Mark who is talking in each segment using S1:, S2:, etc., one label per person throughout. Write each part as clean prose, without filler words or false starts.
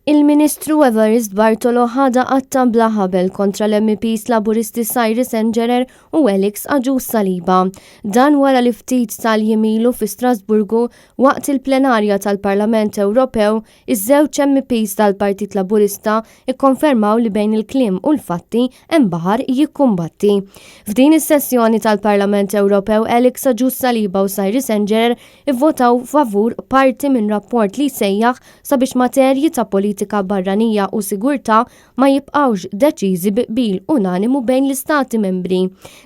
S1: Il-Ministru Evarist Bartolo ħada qatta bla ħabel kontra l-MPs Laburisti Engerer u Agius Saliba. Dan wara li ftit tal-jimilu fi Strasburgu waqt il-plenarja tal-Parlament Ewropew, iż-żewġ MPs tal-Partit Laburista ikkonfermaw li bejn il-kliem u l-fatti hemm baħar jikkumbatti. F'din is-sessjoni tal-Parlament Ewropew Agius Saliba u Engerer ivvotaw favur parti minn rapport li sejjaħ sabiex materji ta' politika barranija u sigurtà ma jibqawx deċiżi biqbil unanimu bejn l-istati membri.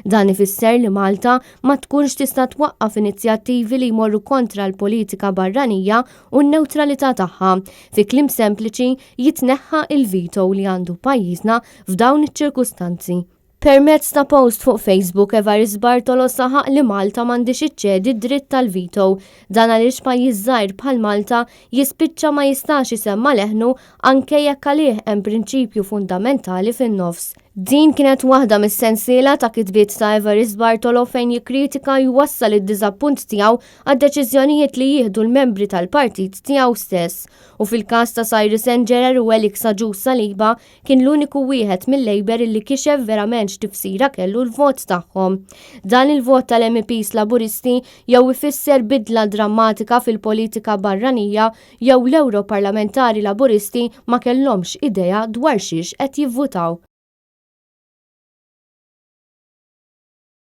S1: Dan ifisser li Malta ma tkunx tista' twaqqaf inizjattivi li jmorru kontra l-politika barranija u n-newtralità tagħha. Fi kliem sempliċi jitneħħa il-vito li għandu pajjiżna f'dawn iċ-ċirkustanzi. Permezz ta' post fuq Facebook, Evarist Bartolo saħaq li Malta m'għandix iċċedi d-dritt tal-vito. Dan għaliex pajjiż żgħir bħal Malta jispiċċa ma jistax isemma leħnu anke jekk għalih hemm prinċipju fundamentali fin-nofs. Din kienet waħda mis-sensiela ta' kitbiet ta' Evarist Bartolo fejn jikkritika jwassal id-diżappunt tiegħu għad-deċiżjonijiet li jieħdu l-membri tal-partit tiegħu stess. U fil-każ ta' Engerer u Agius Saliba kien l-uniku wieħed mill-Labor illi kixef verament x'tifsira kellu l-vot tagħhom. Dan il-vot tal-MPs Laburisti jew ifisser bidla drammatika fil-politika barranija jew l-Ewroparlamentari Laburisti ma kellhomx idea dwar xiex qed jivvutaw.